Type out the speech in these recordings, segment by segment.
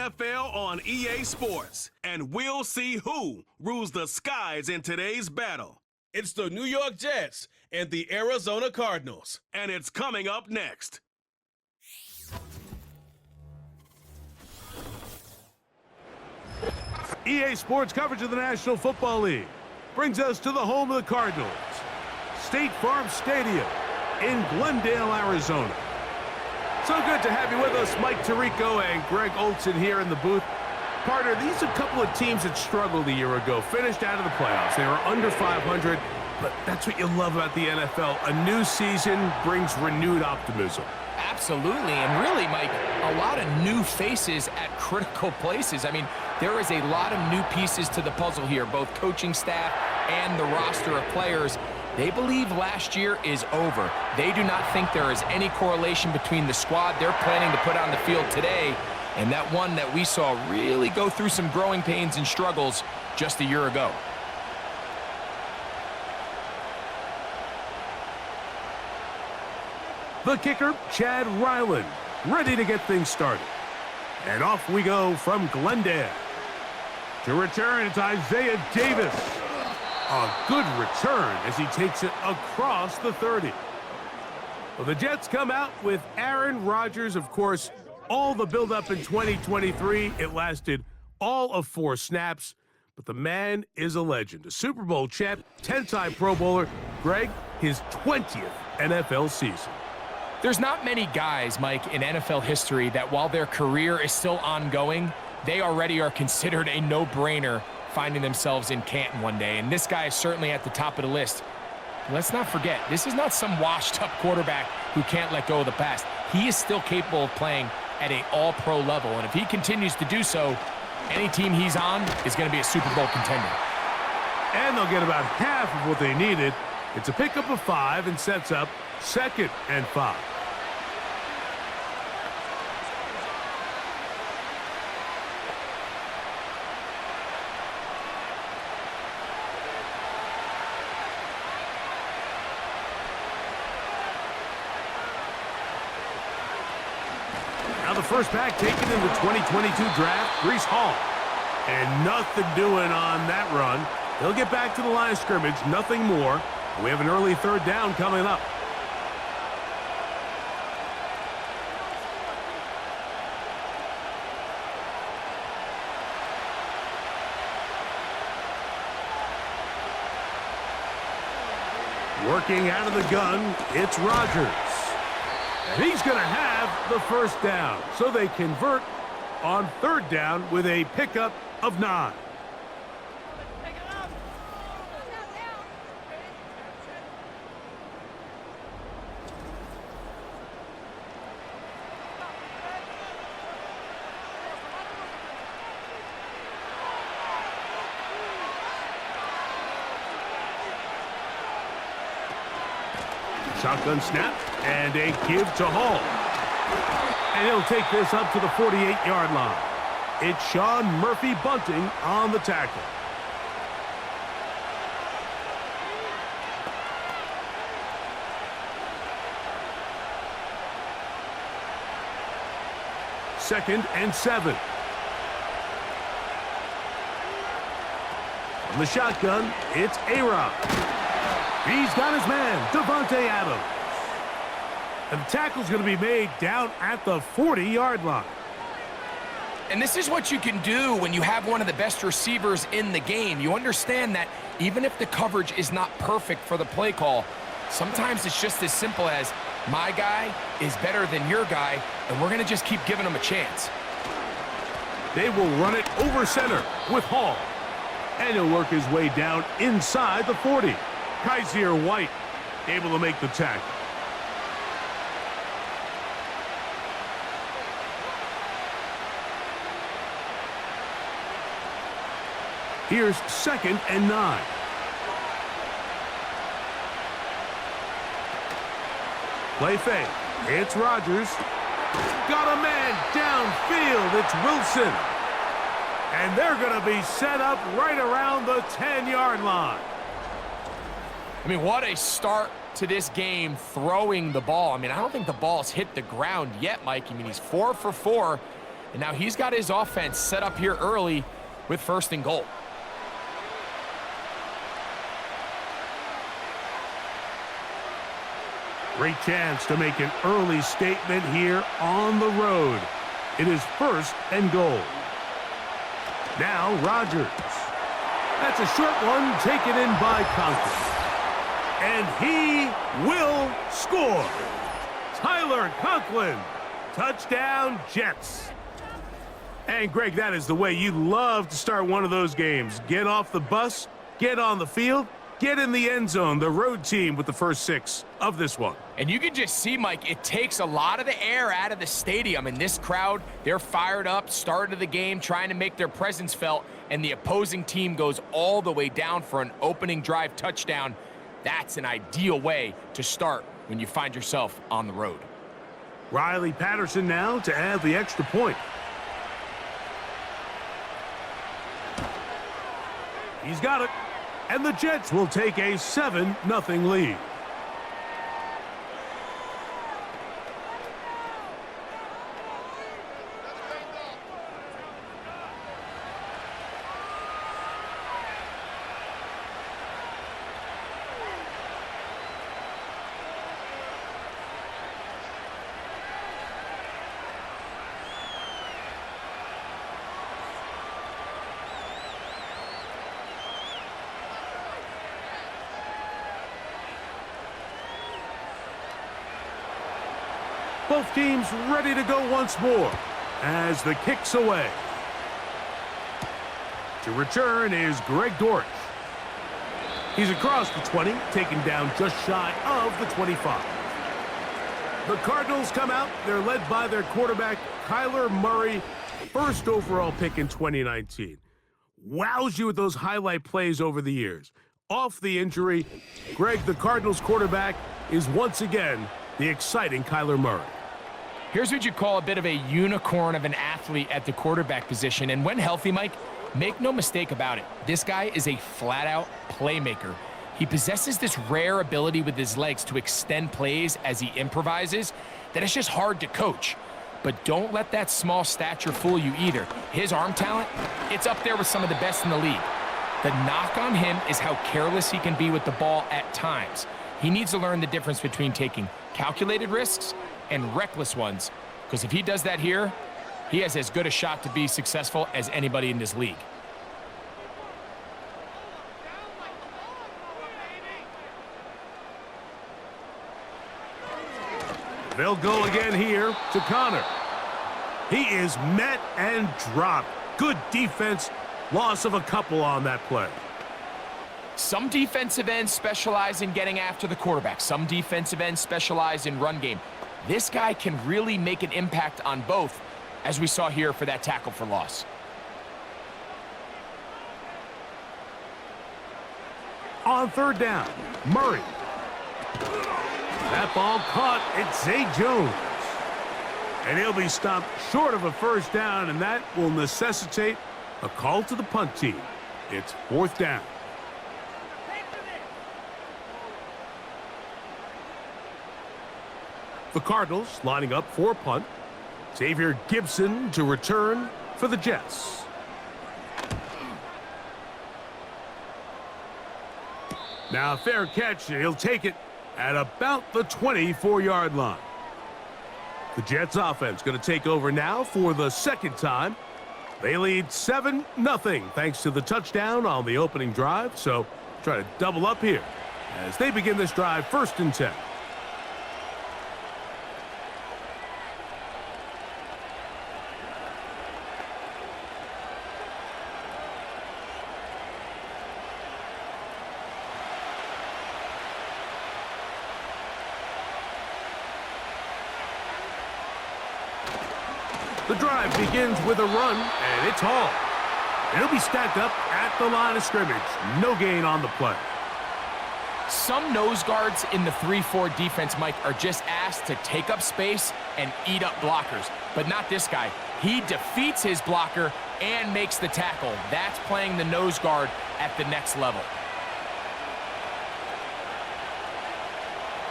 NFL on EA Sports, and we'll see who rules the skies in today's battle. It's the New York Jets and the Arizona Cardinals, and it's coming up next. EA Sports coverage of the National Football League brings us to the home of the Cardinals, State Farm Stadium in Glendale, Arizona. So good to have you with us, Mike Tirico and Greg Olson here in the booth. Partner, these are a couple of teams that struggled a year ago, finished out of the playoffs. They were under 500, but that's what you love about the NFL. A new season brings renewed optimism. Absolutely, and really, Mike, a lot of new faces at critical places. I mean, there is a lot of new pieces to the puzzle here, both coaching staff and the roster of players. They believe last year is over. They do not think there is any correlation between the squad they're planning to put on the field today and that one that we saw really go through some growing pains and struggles just a year ago. The kicker, Chad Ryland, ready to get things started. And off we go from Glendale. To return, it's Isaiah Davis. A good return as he takes it across the 30. Well, the Jets come out with Aaron Rodgers, of course, all the buildup in 2023. It lasted all of 4 snaps, but the man is a legend. A Super Bowl champ, 10-time Pro Bowler. Greg, his 20th NFL season. There's not many guys, Mike, in NFL history that while their career is still ongoing, they already are considered a no-brainer finding themselves in Canton one day. And this guy is certainly at the top of the list. Let's not forget, this is not some washed-up quarterback who can't let go of the past. He is still capable of playing at an all-pro level. And if he continues to do so, any team he's on is going to be a Super Bowl contender. And they'll get about half of what they needed. It's a pickup of 5 and sets up 2nd and 5. Now the first back taken in the 2022 draft, Breece Hall. And nothing doing on that run. He'll get back to the line of scrimmage, nothing more. We have an early 3rd down coming up. Working out of the gun, it's Rodgers. And he's going to have the 1st down. So they convert on 3rd down with a pickup of 9. Shotgun snap, and a give to Hall. And he'll take this up to the 48-yard line. It's Sean Murphy Bunting on the tackle. Second and 7. From the shotgun, it's A-Rod. He's got his man, Devontae Adams. And the tackle's going to be made down at the 40-yard line. And this is what you can do when you have one of the best receivers in the game. You understand that even if the coverage is not perfect for the play call, sometimes it's just as simple as my guy is better than your guy, and we're going to just keep giving him a chance. They will run it over center with Hall. And he'll work his way down inside the 40. Kaiser White able to make the tackle. Here's 2nd and 9. Play fake. It's Rodgers. Got a man downfield. It's Wilson. And they're going to be set up right around the 10-yard line. I mean, what a start to this game throwing the ball. I mean, I don't think the ball's hit the ground yet, Mike. I mean, he's 4 for 4. And now he's got his offense set up here early with 1st and goal. Great chance to make an early statement here on the road. It is 1st and goal. Now Rodgers. That's a short one taken in by Conklin. And he will score. Tyler Conklin. Touchdown, Jets. And Greg, that is the way you love to start one of those games. Get off the bus, get on the field, get in the end zone. The road team with the first 6 of this one. And you can just see, Mike, it takes a lot of the air out of the stadium. And this crowd, they're fired up, start of the game, trying to make their presence felt. And the opposing team goes all the way down for an opening drive touchdown. That's an ideal way to start when you find yourself on the road. Riley Patterson now to add the extra point. He's got it. And the Jets will take a 7-0 lead. Both teams ready to go once more as the kick's away. To return is Greg Dortch. He's across the 20, taken down just shy of the 25. The Cardinals come out. They're led by their quarterback, Kyler Murray, 1st overall pick in 2019. Wows you with those highlight plays over the years. Off the injury, Greg, the Cardinals quarterback, is once again the exciting Kyler Murray. Here's what you call a bit of a unicorn of an athlete at the quarterback position. And when healthy, Mike, make no mistake about it. This guy is a flat-out playmaker. He possesses this rare ability with his legs to extend plays as he improvises that it's just hard to coach. But don't let that small stature fool you either. His arm talent, it's up there with some of the best in the league. The knock on him is how careless he can be with the ball at times. He needs to learn the difference between taking calculated risks and reckless ones, because if he does that here, he has as good a shot to be successful as anybody in this league. They'll go again here to Connor. He is met and dropped. Good defense, loss of a couple on that play. Some defensive ends specialize in getting after the quarterback. Some defensive ends specialize in run game. This guy can really make an impact on both, as we saw here for that tackle for loss. On 3rd down, Murray. That ball caught. It's Zay Jones. And he'll be stopped short of a 1st down, and that will necessitate a call to the punt team. It's 4th down. The Cardinals lining up for a punt. Xavier Gibson to return for the Jets. Now a fair catch, and he'll take it at about the 24-yard line. The Jets offense going to take over now for the 2nd time. They lead 7-0 thanks to the touchdown on the opening drive. So try to double up here as they begin this drive 1st and 10. The drive begins with a run, and it's hauled. It'll be stacked up at the line of scrimmage. No gain on the play. Some nose guards in the 3-4 defense, Mike, are just asked to take up space and eat up blockers. But not this guy. He defeats his blocker and makes the tackle. That's playing the nose guard at the next level.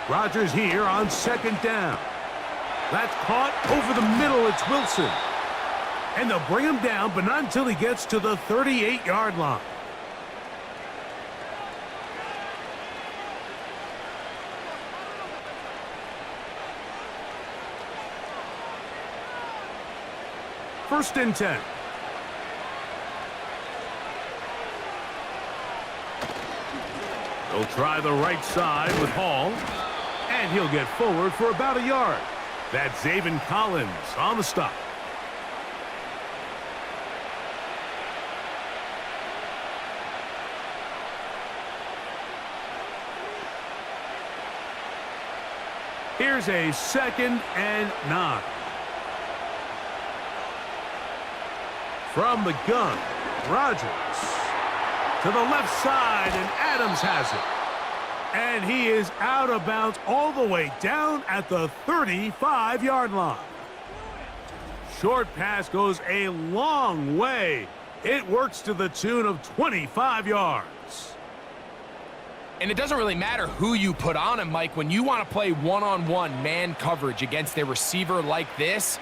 Rodgers here on 2nd down. That's caught over the middle. It's Wilson. And they'll bring him down, but not until he gets to the 38-yard line. First and 10. They'll try the right side with Hall, and he'll get forward for about a yard. That's Zaven Collins on the stop. Here's a 2nd and 9. From the gun, Rodgers to the left side, and Adams has it. And he is out of bounds all the way down at the 35-yard line. Short pass goes a long way. It works to the tune of 25 yards. And it doesn't really matter who you put on him, Mike. When you want to play one-on-one man coverage against a receiver like this,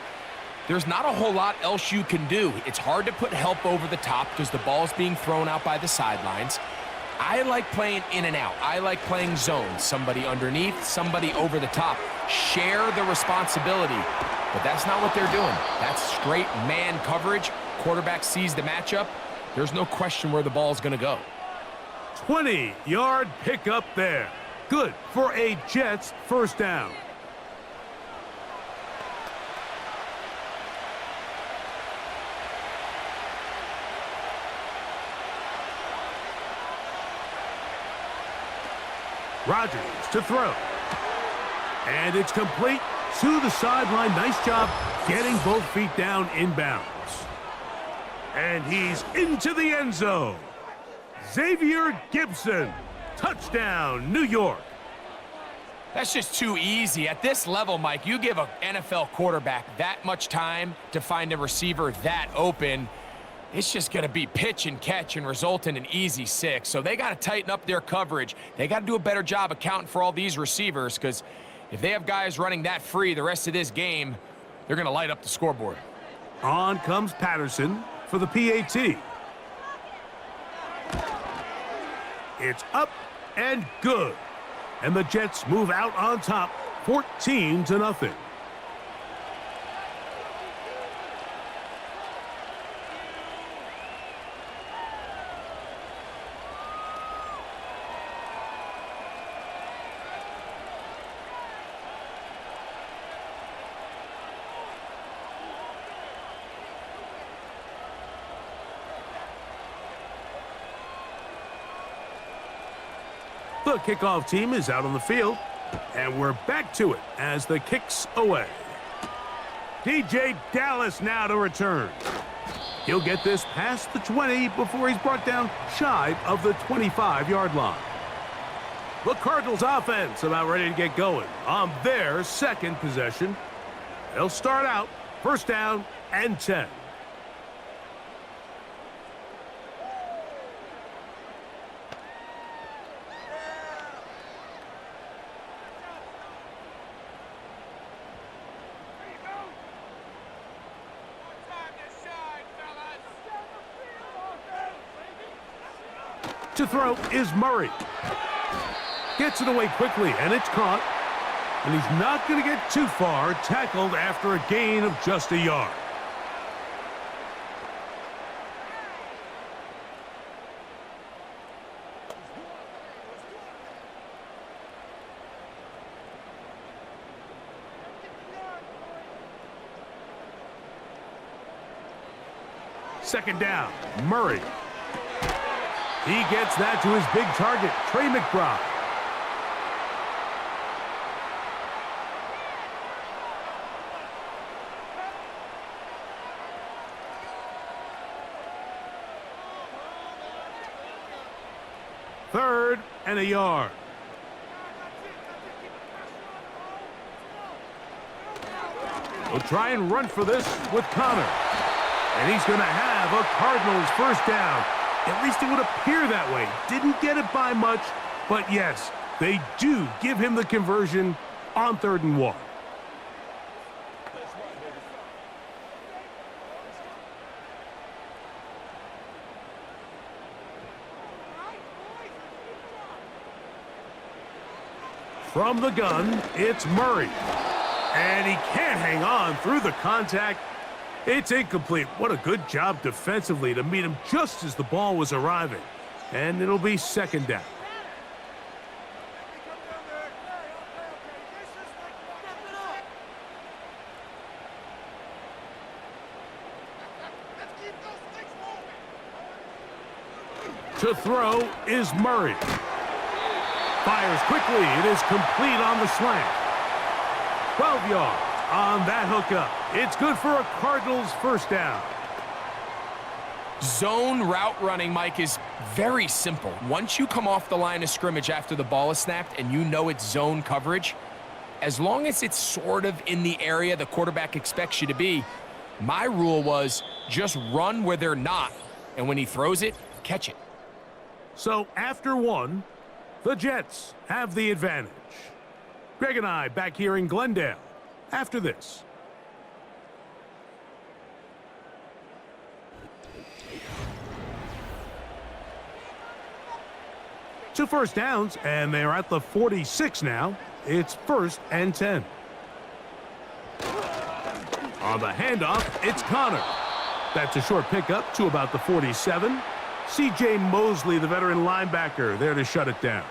there's not a whole lot else you can do. It's hard to put help over the top because the ball's being thrown out by the sidelines. I like playing in and out. I like playing zone. Somebody underneath, somebody over the top. Share the responsibility. But that's not what they're doing. That's straight man coverage. Quarterback sees the matchup. There's no question where the ball's going to go. 20-yard pickup there. Good for a Jets first down. Rodgers to throw. And it's complete to the sideline. Nice job getting both feet down inbounds. And he's into the end zone. Xavier Gibson. Touchdown, New York. That's just too easy. At this level, Mike, you give an NFL quarterback that much time to find a receiver that open, it's just going to be pitch and catch and result in an easy 6. So they got to tighten up their coverage. They got to do a better job accounting for all these receivers, because if they have guys running that free the rest of this game, they're going to light up the scoreboard. On comes Patterson for the PAT. It's up and good. And the Jets move out on top, 14-0. The kickoff team is out on the field, and we're back to it as the kick's away. DJ Dallas now to return. He'll get this past the 20 before he's brought down shy of the 25-yard line. The Cardinals offense about ready to get going on their second possession. They'll start out first down and 10. To throw is Murray. Gets it away quickly, and it's caught. And he's not going to get too far, tackled after a gain of just a yard. Second down, Murray. He gets that to his big target, Trey McBride. Third and a yard. We'll try and run for this with Connor. And he's going to have a Cardinals first down. At least it would appear that way. Didn't get it by much, but yes, they do give him the conversion on 3rd and 1. From the gun, it's Murray. And he can't hang on through the contact. It's incomplete. What a good job defensively to meet him just as the ball was arriving. And it'll be second down. To throw is Murray. Fires quickly. It is complete on the slant. 12 yards on that hookup. It's good for a Cardinals first down. Zone route running, Mike, is very simple. Once you come off the line of scrimmage after the ball is snapped and you know it's zone coverage, as long as it's sort of in the area the quarterback expects you to be, my rule was just run where they're not. And when he throws it, catch it. So after one, the Jets have the advantage. Greg and I back here in Glendale after this. Two first downs, and they're at the 46 now. It's 1st and 10. On the handoff, it's Connor. That's a short pickup to about the 47. C.J. Mosley, the veteran linebacker, there to shut it down.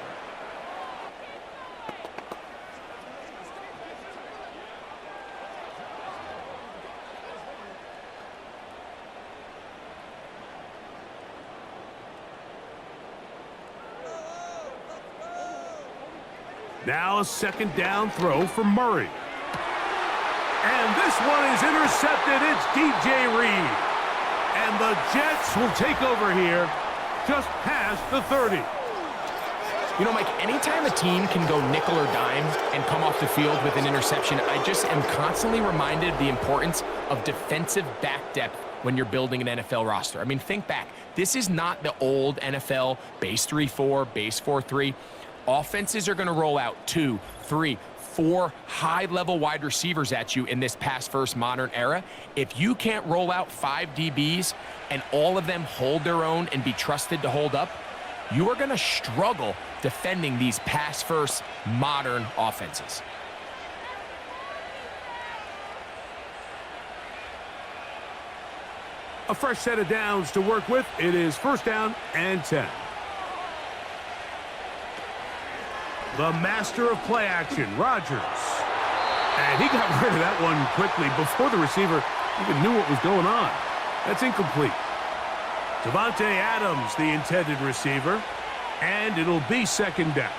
Now a second down throw for Murray. And this one is intercepted. It's DJ Reed. And the Jets will take over here just past the 30. You know, Mike, anytime a team can go nickel or dime and come off the field with an interception, I just am constantly reminded of the importance of defensive back depth when you're building an NFL roster. I mean, think back. This is not the old NFL base 3-4, base 4-3. Offenses are going to roll out 2, 3, 4 high-level wide receivers at you in this pass-first modern era. If you can't roll out 5 DBs and all of them hold their own and be trusted to hold up, you are going to struggle defending these pass-first modern offenses. A fresh set of downs to work with. It is 1st down and 10. The master of play action, Rodgers. And he got rid of that one quickly before the receiver even knew what was going on. That's incomplete. Devontae Adams, the intended receiver, and it'll be second down.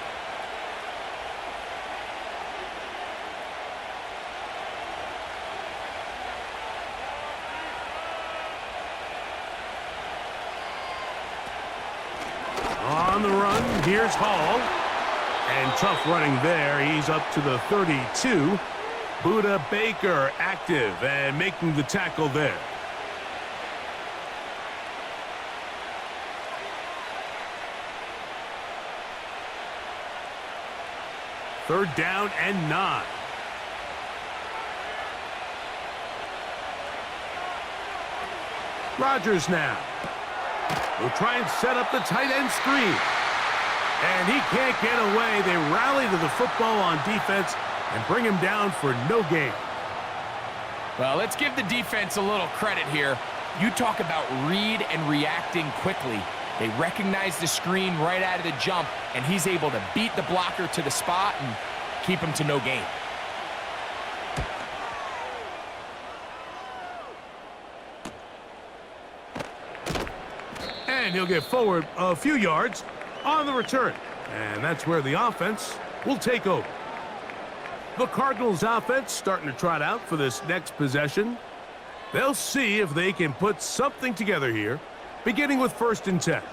On the run, here's Hall. And tough running there. He's up to the 32. Buda Baker active and making the tackle there. Third down and 9. Rodgers now. Will try and set up the tight end screen. And he can't get away. They rally to the football on defense and bring him down for no gain. Well, let's give the defense a little credit here. You talk about read and reacting quickly. They recognize the screen right out of the jump, and he's able to beat the blocker to the spot and keep him to no gain. And he'll get forward a few yards on the return. And that's where the offense will take over. The Cardinals offense starting to trot out for this next possession. They'll see if they can put something together here, beginning with 1st and 10.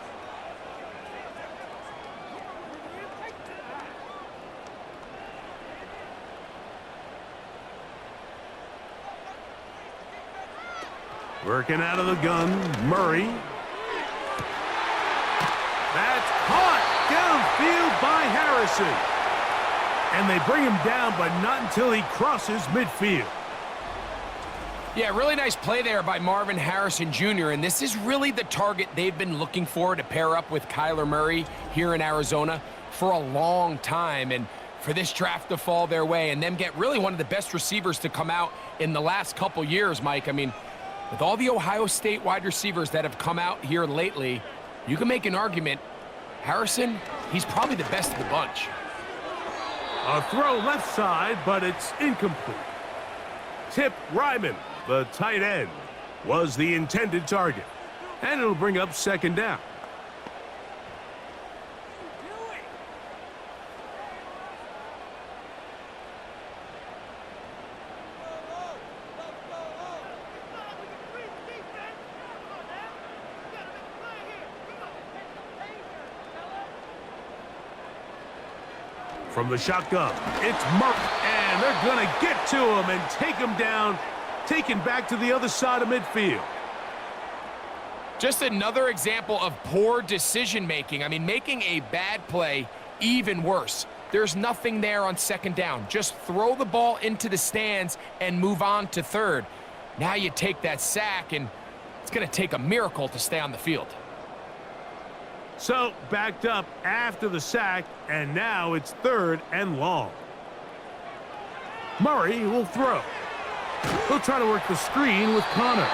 Working out of the gun, Murray. That's caught downfield by Harrison. And they bring him down, but not until he crosses midfield. Yeah, really nice play there by Marvin Harrison Jr., and this is really the target they've been looking for to pair up with Kyler Murray here in Arizona for a long time. And for this draft to fall their way and them get really one of the best receivers to come out in the last couple years, Mike. I mean, with all the Ohio State wide receivers that have come out here lately, you can make an argument. Harrison, he's probably the best of the bunch. A throw left side, but it's incomplete. Tip Ryman, the tight end, was the intended target. And it'll bring up second down. From the shotgun, it's Murphy, and they're going to get to him and take him down, taken back to the other side of midfield. Just another example of poor decision-making. I mean, making a bad play even worse. There's nothing there on second down. Just throw the ball into the stands and move on to third. Now you take that sack, and it's going to take a miracle to stay on the field. So, backed up after the sack, and now it's third and long. Murray will throw. He'll try to work the screen with Connor.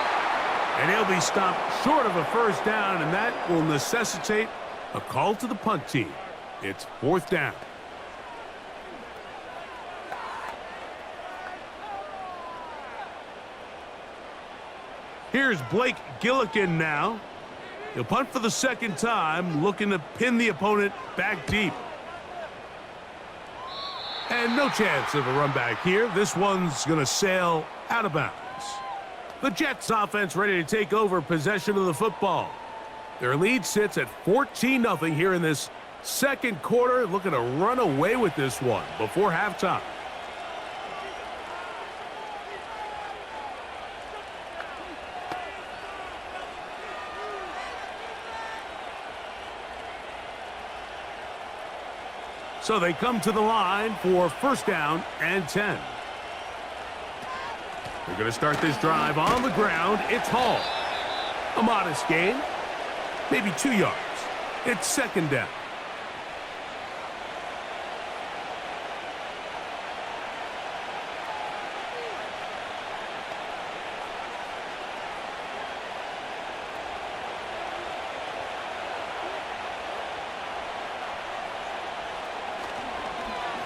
And he'll be stopped short of a first down, and that will necessitate a call to the punt team. It's fourth down. Here's Blake Gillikin now. He'll punt for the second time, looking to pin the opponent back deep. And no chance of a run back here. This one's going to sail out of bounds. The Jets offense ready to take over possession of the football. Their lead sits at 14-0 here in this second quarter, looking to run away with this one before halftime. So they come to the line for first down and 10. They're going to start this drive on the ground. It's Hall. A modest gain, maybe 2 yards. It's second down.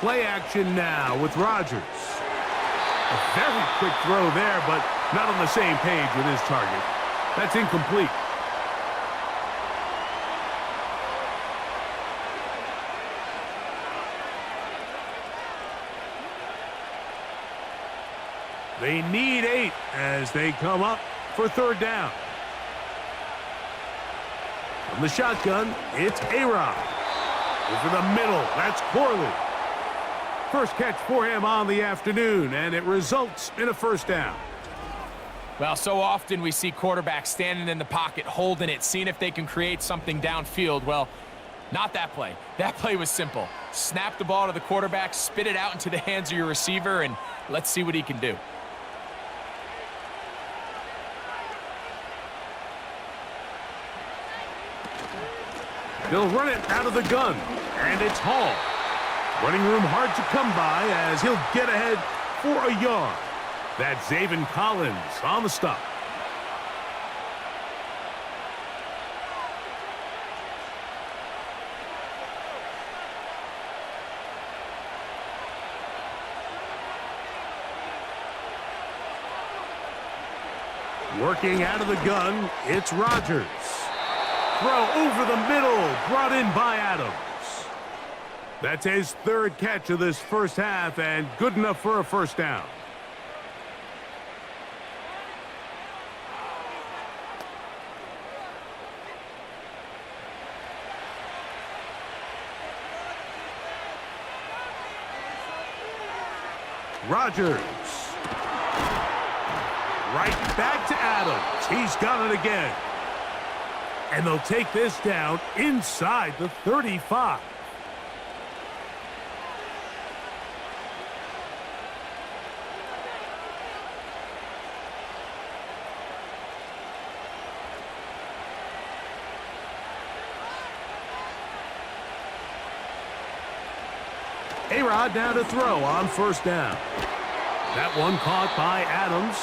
Play action now with Rodgers. A very quick throw there, but not on the same page with his target. That's incomplete. They need 8 as they come up for third down. From the shotgun, it's A-Rod. Over the middle, that's Corley. First catch for him on the afternoon, and it results in a first down. Well, so often we see quarterbacks standing in the pocket, holding it, seeing if they can create something downfield. Well, not that play. That play was simple. Snap the ball to the quarterback, spit it out into the hands of your receiver, and let's see what he can do. They'll run it out of the gun, and it's Hall. Running room hard to come by as he'll get ahead for a yard. That's Zaven Collins on the stop. Working out of the gun, it's Rodgers. Throw over the middle, brought in by Adams. That's his third catch of this first half, and good enough for a first down. Rodgers. Right back to Adams. He's got it again. And they'll take this down inside the 35. A-Rod now to throw on first down. That one caught by Adams.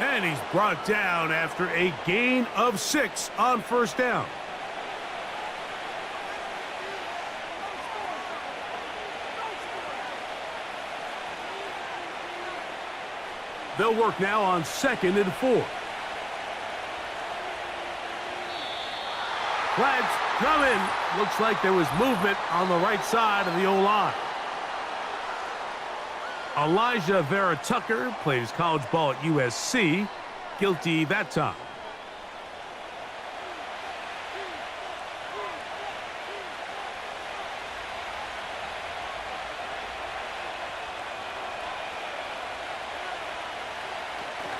And he's brought down after a gain of 6 on first down. They'll work now on 2nd and 4. Flags coming. Looks like there was movement on the right side of the O-line. Elijah Vera Tucker plays college ball at USC. Guilty that time.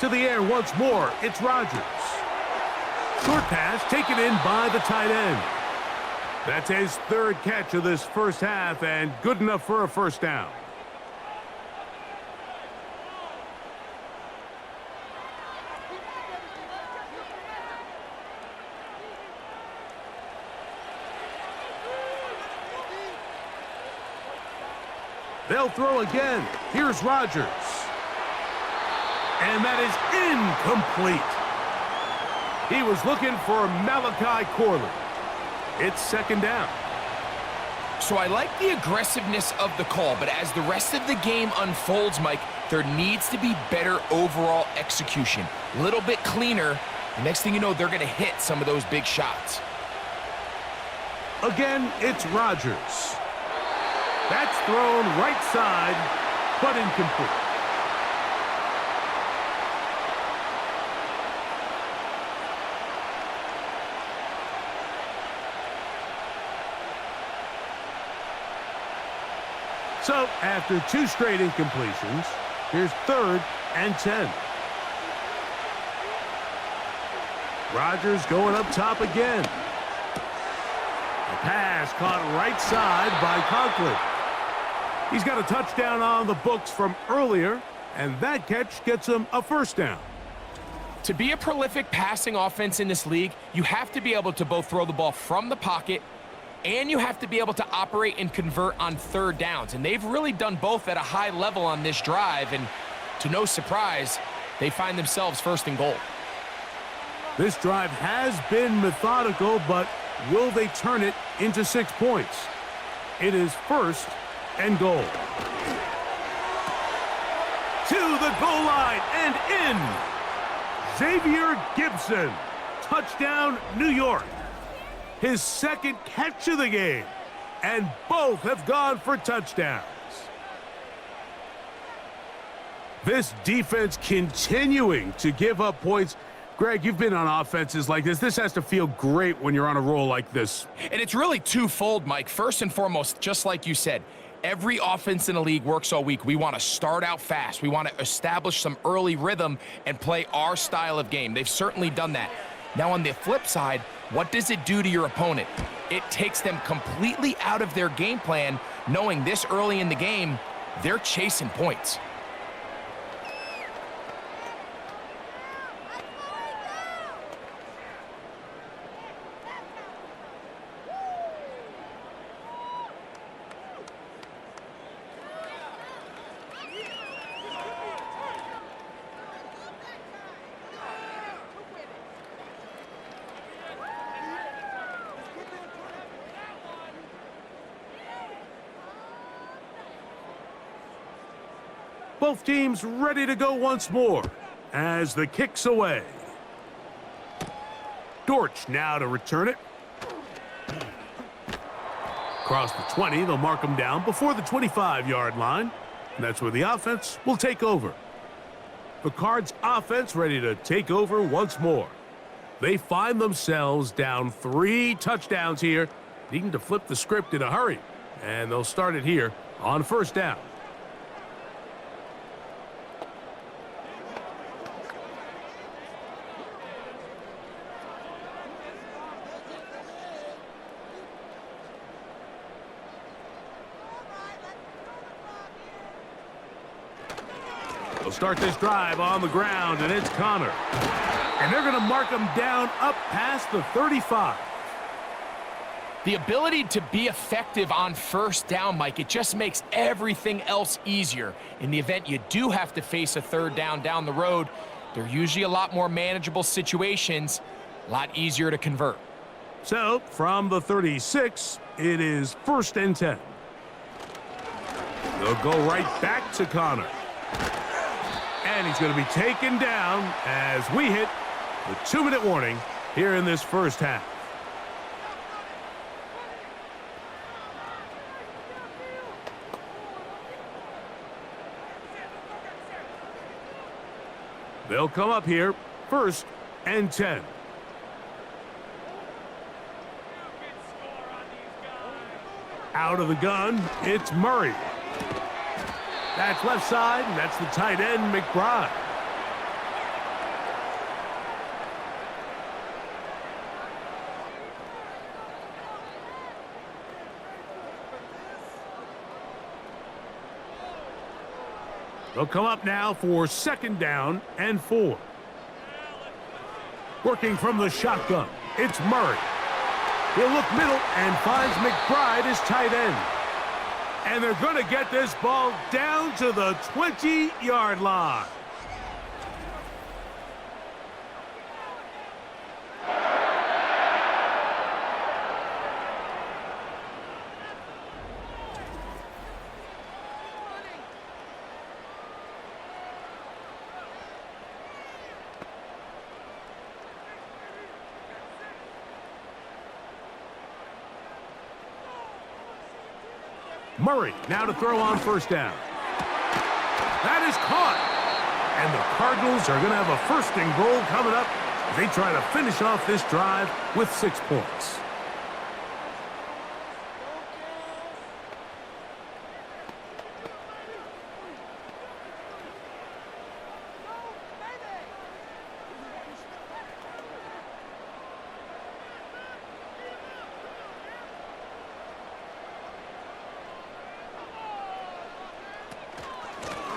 To the air once more, it's Rodgers. Short pass taken in by the tight end. That's his 3rd catch of this first half and good enough for a first down. They'll throw again. Here's Rodgers. And that is incomplete. He was looking for Malachi Corley. It's 2nd down. So I like the aggressiveness of the call, but as the rest of the game unfolds, Mike, there needs to be better overall execution. A little bit cleaner. The next thing you know, they're going to hit some of those big shots. Again, it's Rodgers. That's thrown right side, but incomplete. So, after 2 straight incompletions, here's 3rd and 10. Rodgers going up top again. The pass caught right side by Conklin. He's got a touchdown on the books from earlier, and that catch gets him a first down. To be a prolific passing offense in this league, you have to be able to both throw the ball from the pocket and you have to be able to operate and convert on 3rd downs. And they've really done both at a high level on this drive. And to no surprise, they find themselves 1st and goal. This drive has been methodical, but will they turn it into 6 points? It is 1st and goal. To the goal line and in. Xavier Gibson. Touchdown, New York. His 2nd catch of the game, and both have gone for touchdowns. This defense continuing to give up points. Greg, you've been on offenses like this. This has to feel great when you're on a roll like this. And it's really twofold, Mike. First and foremost, just like you said, every offense in the league works all week. We want to start out fast. We want to establish some early rhythm and play our style of game. They've certainly done that. Now, on the flip side, what does it do to your opponent? It takes them completely out of their game plan, knowing this early in the game, they're chasing points. Both teams ready to go once more as the kick's away. Dortch now to return it. Across the 20, they'll mark him down before the 25-yard line. And that's where the offense will take over. The Cards offense ready to take over once more. They find themselves down 3 touchdowns here, needing to flip the script in a hurry. And they'll start it here on first down. They'll start this drive on the ground, and it's Connor. And they're going to mark him down up past the 35. The ability to be effective on first down, Mike, it just makes everything else easier. In the event you do have to face a third down the road, they're usually a lot more manageable situations, a lot easier to convert. So, from the 36, it is 1st and 10. They'll go right back to Connor. And he's going to be taken down as we hit the 2-minute warning here in this first half. They'll come up here, 1st and 10. Out of the gun, it's Murray. That's left side, and that's the tight end, McBride. They'll come up now for 2nd down and 4. Working from the shotgun, it's Murray. He'll look middle and finds McBride as tight end. And they're going to get this ball down to the 20-yard line. Murray now to throw on 1st down. That is caught. And the Cardinals are going to have a 1st and goal coming up as they try to finish off this drive with 6 points.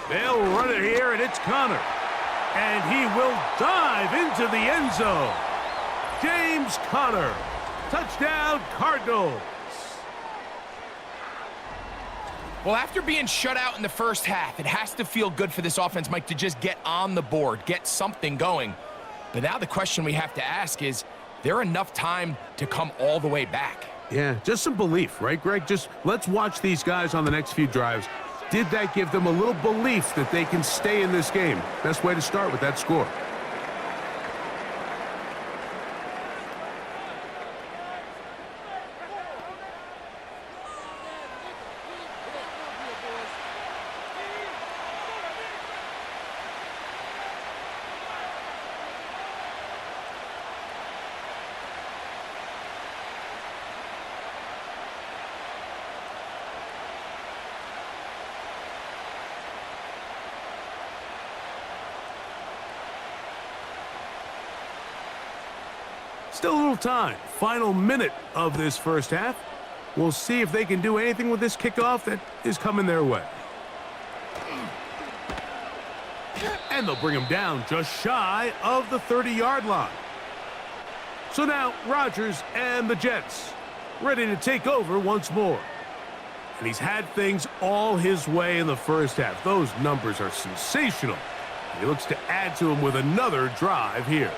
They'll run it here, and it's Connor. And he will dive into the end zone. James Conner. Touchdown, Cardinals. Well, after being shut out in the first half, it has to feel good for this offense, Mike, to just get on the board, get something going. But now the question we have to ask is there enough time to come all the way back? Yeah, just some belief, right, Greg? Just let's watch these guys on the next few drives. Did that give them a little belief that they can stay in this game? Best way to start with that score. Still a little time. Final minute of this first half. We'll see if they can do anything with this kickoff that is coming their way. And they'll bring him down just shy of the 30-yard line. So now Rodgers and the Jets ready to take over once more. And he's had things all his way in the first half. Those numbers are sensational. He looks to add to them with another drive here.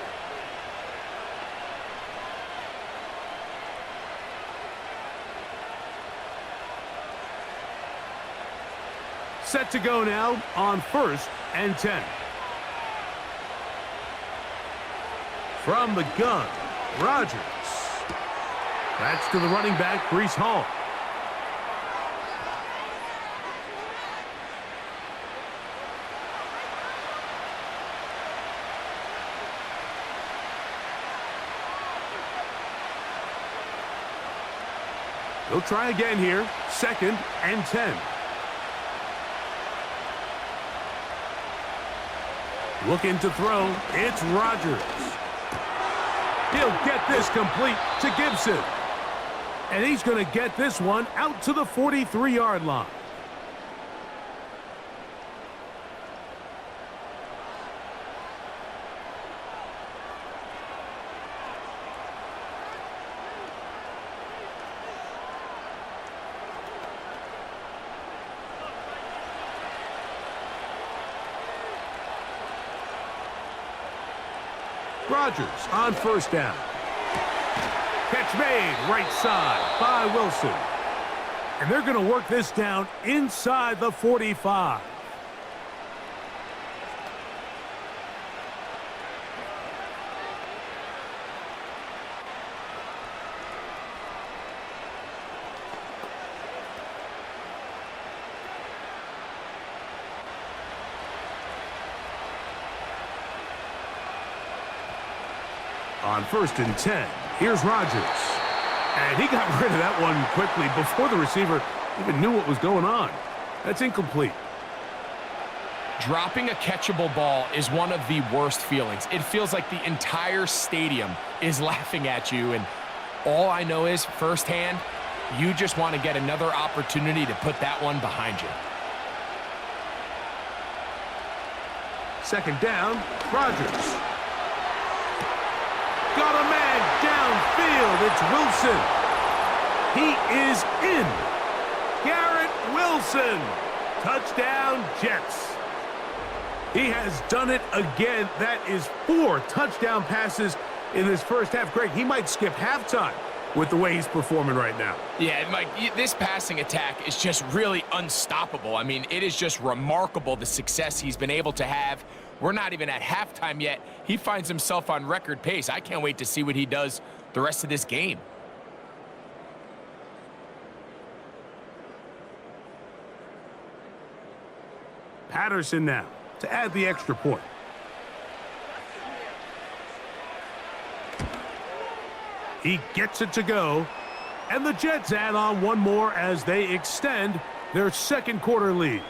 Set to go now on 1st and 10. From the gun, Rodgers. That's to the running back, Breece Hall. They'll try again here, 2nd and 10. Looking to throw, it's Rodgers. He'll get this complete to Gibson. And he's going to get this one out to the 43-yard line. Rodgers on first down. Catch made, right side by Wilson. And they're going to work this down inside the 45. On 1st and 10, here's Rodgers. And he got rid of that one quickly before the receiver even knew what was going on. That's incomplete. Dropping a catchable ball is one of the worst feelings. It feels like the entire stadium is laughing at you, and all I know is firsthand, you just want to get another opportunity to put that one behind you. 2nd down, Rodgers. Got a man downfield. It's Wilson. He is in. Garrett Wilson. Touchdown, Jets. He has done it again. That is 4 touchdown passes in this first half. Greg, he might skip halftime with the way he's performing right now. Yeah, Mike, this passing attack is just really unstoppable. I mean, it is just remarkable the success he's been able to have. We're not even at halftime yet. He finds himself on record pace. I can't wait to see what he does the rest of this game. Patterson now to add the extra point. He gets it to go. And the Jets add on one more as they extend their 2nd quarter lead.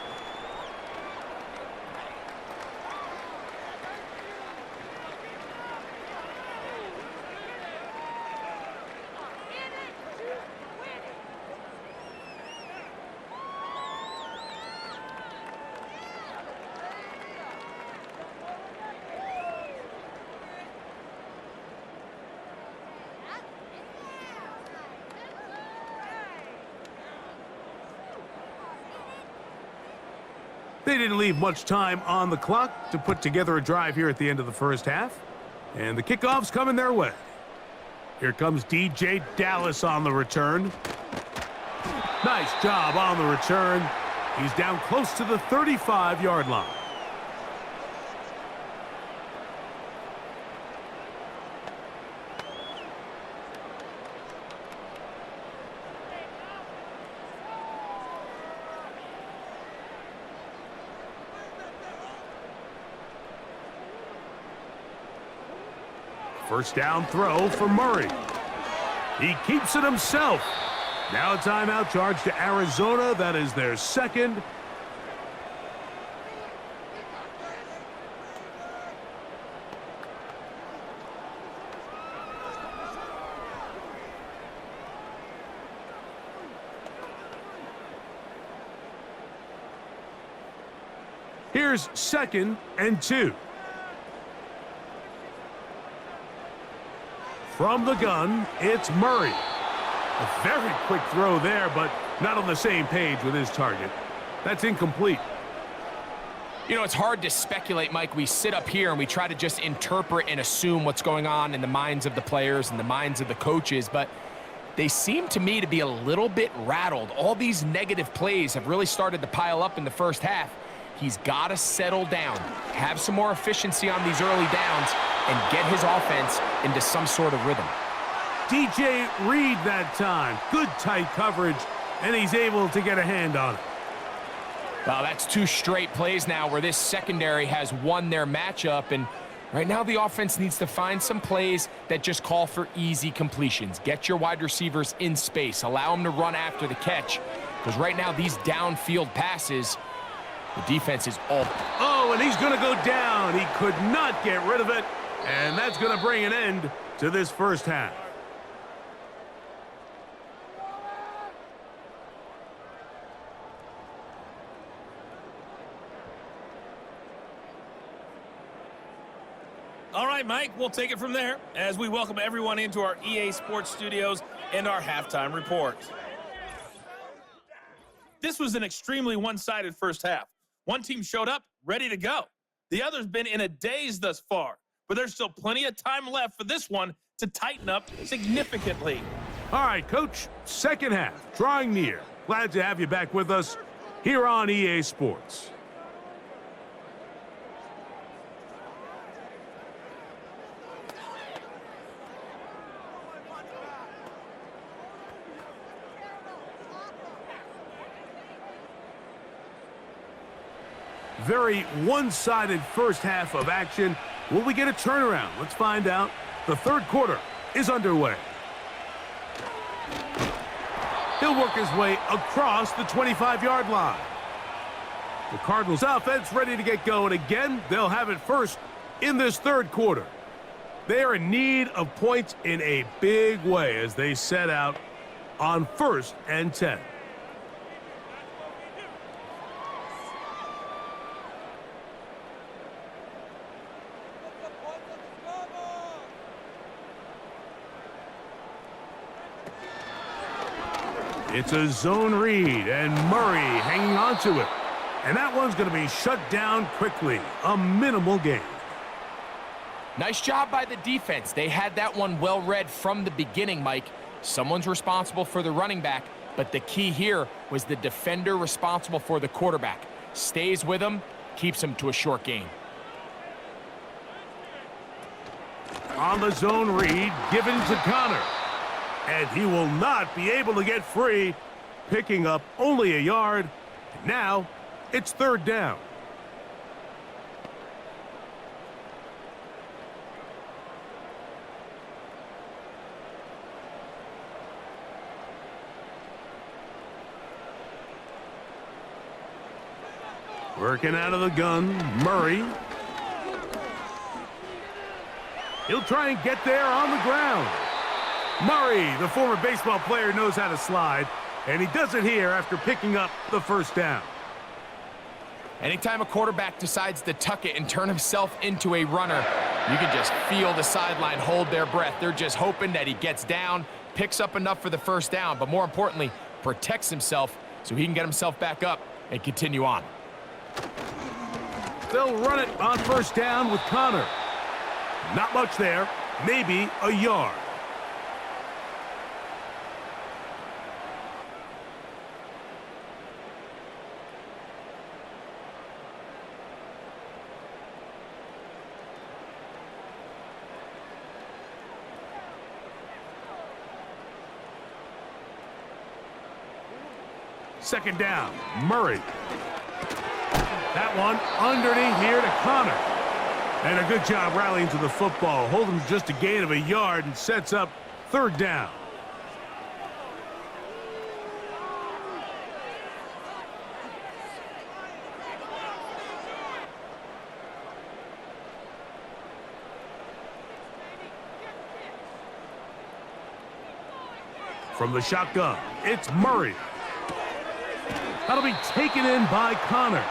They didn't leave much time on the clock to put together a drive here at the end of the first half. And the kickoff's coming their way. Here comes DJ Dallas on the return. Nice job on the return. He's down close to the 35-yard line. First down throw for Murray. He keeps it himself. Now a timeout charge to Arizona. That is their 2nd. Here's 2nd and 2. From the gun, it's Murray. A very quick throw there, but not on the same page with his target. That's incomplete. You know, it's hard to speculate, Mike. We sit up here and we try to just interpret and assume what's going on in the minds of the players and the minds of the coaches, but they seem to me to be a little bit rattled. All these negative plays have really started to pile up in the first half. He's got to settle down, have some more efficiency on these early downs, and get his offense into some sort of rhythm. DJ Reed that time. Good tight coverage, and he's able to get a hand on it. Well, that's 2 straight plays now where this secondary has won their matchup, and right now the offense needs to find some plays that just call for easy completions. Get your wide receivers in space. Allow them to run after the catch, because right now these downfield passes, the defense is all... Oh, and he's going to go down. He could not get rid of it, and that's going to bring an end to this first half. All right, Mike, we'll take it from there as we welcome everyone into our EA Sports Studios and our halftime report. This was an extremely one-sided first half. One team showed up, ready to go. The other's been in a daze thus far. but there's still plenty of time left for this one to tighten up significantly. All right, Coach, second half, drawing near. Glad to have you back with us here on EA Sports. Very one-sided first half of action. Will we get a turnaround? Let's find out. The third quarter is underway. He'll work his way across the 25-yard line. The Cardinals offense ready to get going again. They'll have it first in this third quarter. They are in need of points in a big way as they set out on 1st and 10. It's a zone read, and Murray hanging on to it. And that one's going to be shut down quickly. A minimal gain. Nice job by the defense. They had that one well read from the beginning, Mike. Someone's responsible for the running back, but the key here was the defender responsible for the quarterback. Stays with him, keeps him to a short gain. On the zone read, given to Connor. And he will not be able to get free, picking up only a yard. Now, it's third down. Working out of the gun, Murray. He'll try and get there on the ground. Murray, the former baseball player, knows how to slide, and he does it here after picking up the first down. Anytime a quarterback decides to tuck it and turn himself into a runner, you can just feel the sideline hold their breath. They're just hoping that he gets down, picks up enough for the first down, but more importantly, protects himself so he can get himself back up and continue on. They'll run it on first down with Connor. Not much there, maybe a yard. Second down, Murray. That one underneath here to Connor. And a good job rallying to the football. Holding just a gain of a yard and sets up third down. From the shotgun, it's Murray. That'll be taken in by Connor.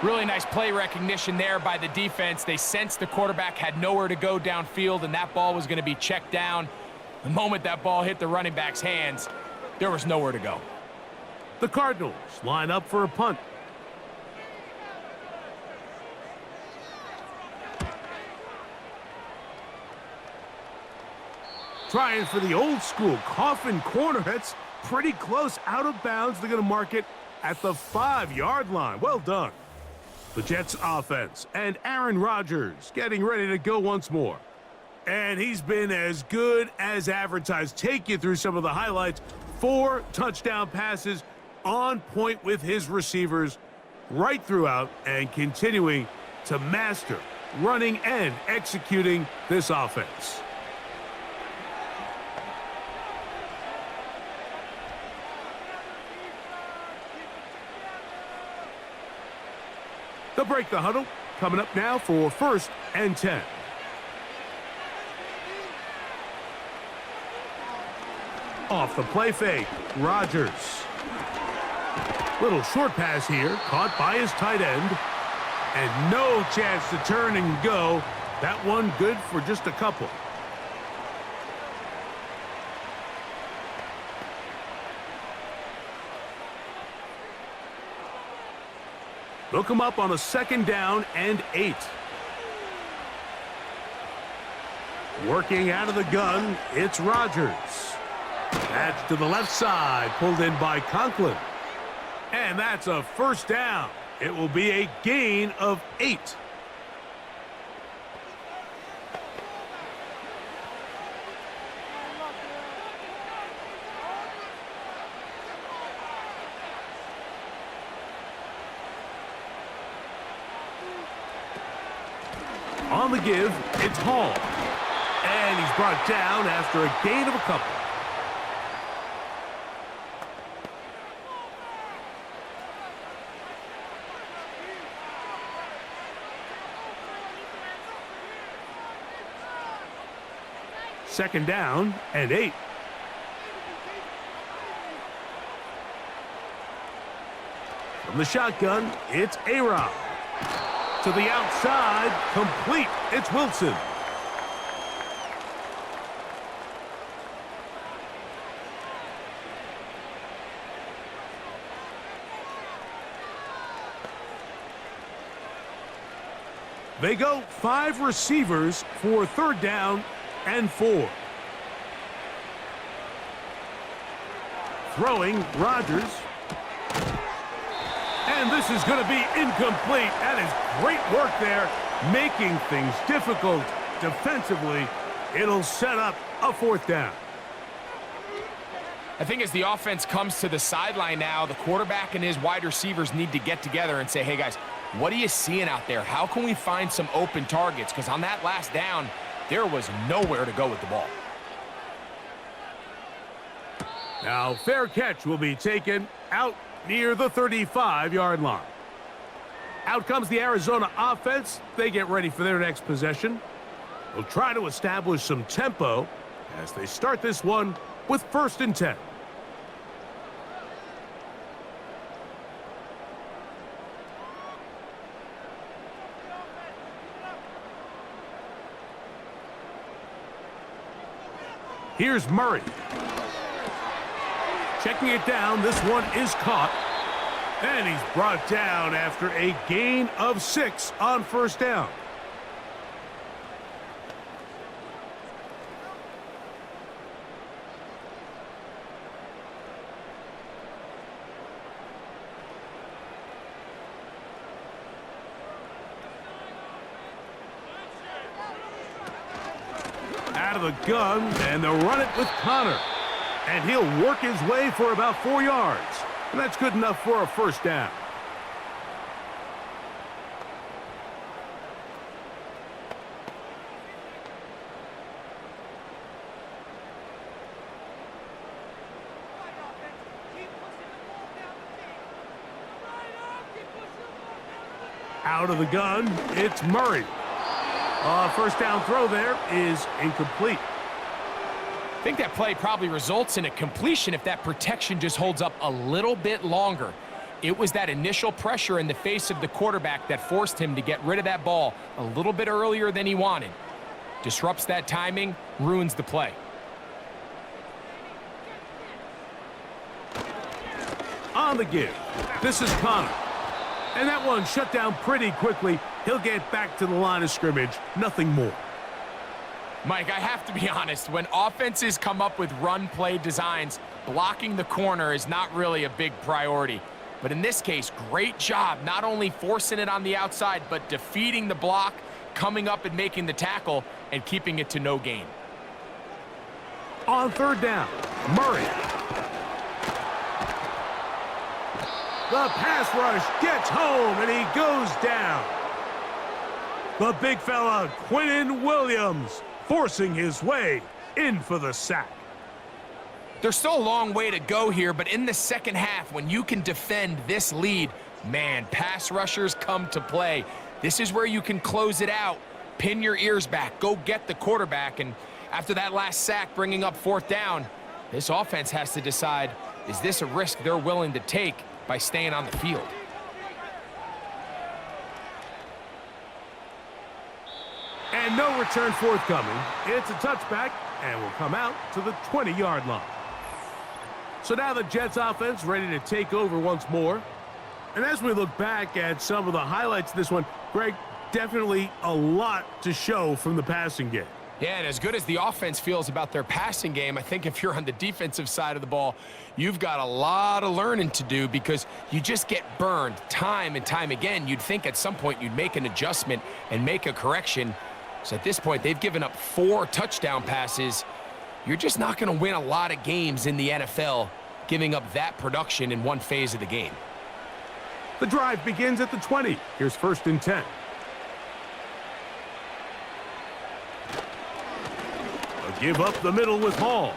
Really nice play recognition there by the defense. They sensed the quarterback had nowhere to go downfield, and that ball was going to be checked down. The moment that ball hit the running back's hands, there was nowhere to go. The Cardinals line up for a punt. Trying for the old school coffin corner. That's pretty close out of bounds. They're going to mark it at the 5-yard line. Well done. The Jets offense and Aaron Rodgers getting ready to go once more. And he's been as good as advertised. Take you through some of the highlights. 4 touchdown passes on point with his receivers right throughout and continuing to master running and executing this offense. They'll break the huddle. Coming up now for 1st and 10. Off the play fake, Rodgers. Little short pass here, caught by his tight end. And no chance to turn and go. That one good for just a couple. They'll come up on a 2nd down and 8. Working out of the gun, it's Rodgers. That's to the left side, pulled in by Conklin. And that's a first down. It will be a gain of 8. On the give, it's Hall. And he's brought down after a gain of a couple. Second down and 8. From the shotgun, it's A-Rod. To the outside, complete. It's Wilson. They go 5 receivers for third down and 4. Throwing, Rodgers. And this is going to be incomplete. That is great work there, making things difficult defensively. It'll set up a fourth down. I think as the offense comes to the sideline now, the quarterback and his wide receivers need to get together and say, hey, guys, what are you seeing out there? How can we find some open targets? Because on that last down, there was nowhere to go with the ball. Now, fair catch will be taken out near the 35-yard line. Out comes the Arizona offense. They get ready for their next possession. They'll try to establish some tempo as they start this one with 1st and 10. Here's Murray. Checking it down, this one is caught. And he's brought down after a gain of 6 on first down. Out of the gun, and they'll run it with Connor. And he'll work his way for about 4 yards. And that's good enough for a first down. Out of the gun, it's Murray. First down throw there is incomplete. I think that play probably results in a completion if that protection just holds up a little bit longer. It was that initial pressure in the face of the quarterback that forced him to get rid of that ball a little bit earlier than he wanted. Disrupts that timing, ruins the play. On the give, this is Connor. And that one shut down pretty quickly. He'll get back to the line of scrimmage, nothing more. Mike, I have to be honest, when offenses come up with run play designs, blocking the corner is not really a big priority. But in this case, great job not only forcing it on the outside, but defeating the block, coming up and making the tackle, and keeping it to no gain. On third down, Murray. The pass rush gets home, and he goes down. The big fella, Quinnen Williams, forcing his way in for the sack. There's still a long way to go here, but in the second half, when you can defend this lead, man, pass rushers come to play. This is where you can close it out, pin your ears back, go get the quarterback, and after that last sack bringing up fourth down, this offense has to decide, is this a risk they're willing to take by staying on the field? And no return forthcoming. It's a touchback and will come out to the 20-yard line. So now the Jets offense ready to take over once more. And as we look back at some of the highlights of this one, Greg, definitely a lot to show from the passing game. Yeah, and as good as the offense feels about their passing game, I think if you're on the defensive side of the ball, you've got a lot of learning to do because you just get burned time and time again. You'd think at some point you'd make an adjustment and make a correction. So at this point, they've given up 4 touchdown passes. You're just not going to win a lot of games in the NFL giving up that production in one phase of the game. The drive begins at the 20. Here's 1st and 10. Give up the middle with Hall.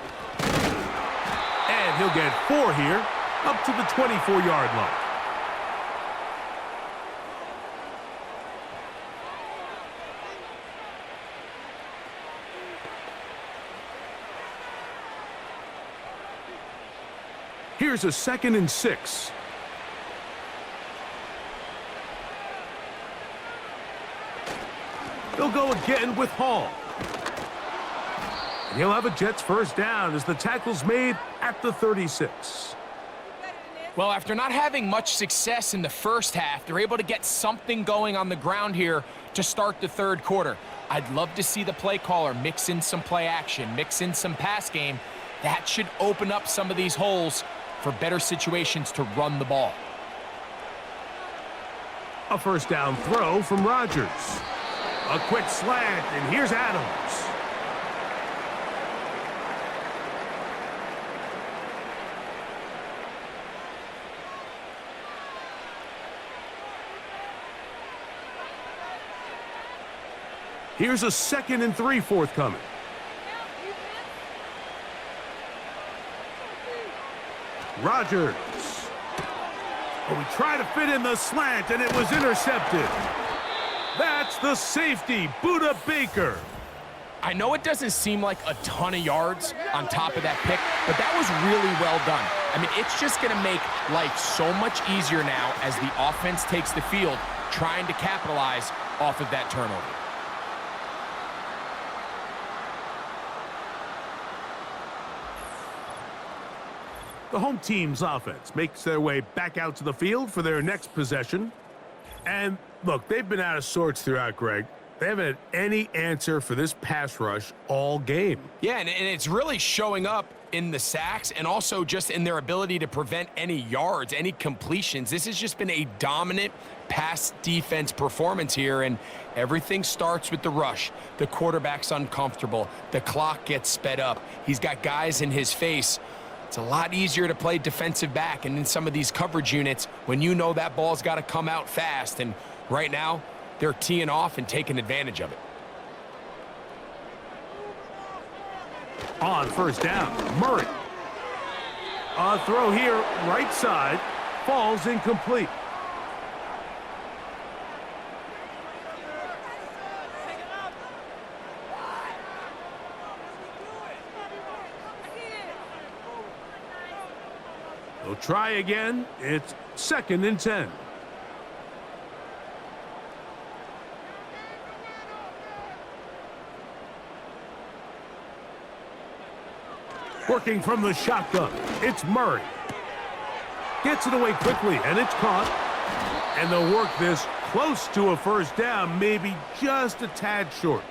And he'll get 4 here, up to the 24-yard line. Here's a 2nd and 6. They'll go again with Hall. He'll have a Jets 1st down as the tackle's made at the 36. Well, after not having much success in the first half, they're able to get something going on the ground here to start the 3rd quarter. I'd love to see the play caller mix in some play action, mix in some pass game. That should open up some of these holes for better situations to run the ball. A 1st down throw from Rodgers. A quick slant, and here's Adams. Here's a 2nd and 3 forthcoming. Rodgers. Oh, he tried to fit in the slant, and it was intercepted. That's the safety, Buda Baker. I know it doesn't seem like a ton of yards on top of that pick, but that was really well done. I mean, it's just going to make life so much easier now as the offense takes the field, trying to capitalize off of that turnover. The home team's offense makes their way back out to the field for their next possession. And look, they've been out of sorts throughout, Greg. They haven't had any answer for this pass rush all game. Yeah, and it's really showing up in the sacks and also just in their ability to prevent any yards, any completions. This has just been a dominant pass defense performance here, and everything starts with the rush. The quarterback's uncomfortable. The clock gets sped up. He's got guys in his face. It's a lot easier to play defensive back and in some of these coverage units when you know that ball's got to come out fast. And right now, they're teeing off and taking advantage of it. On 1st down, Murray. A throw here, right side, falls incomplete. They'll try again. It's 2nd and 10. Working from the shotgun, it's Murray. Gets it away quickly, and it's caught. And they'll work this close to a 1st down, maybe just a tad short.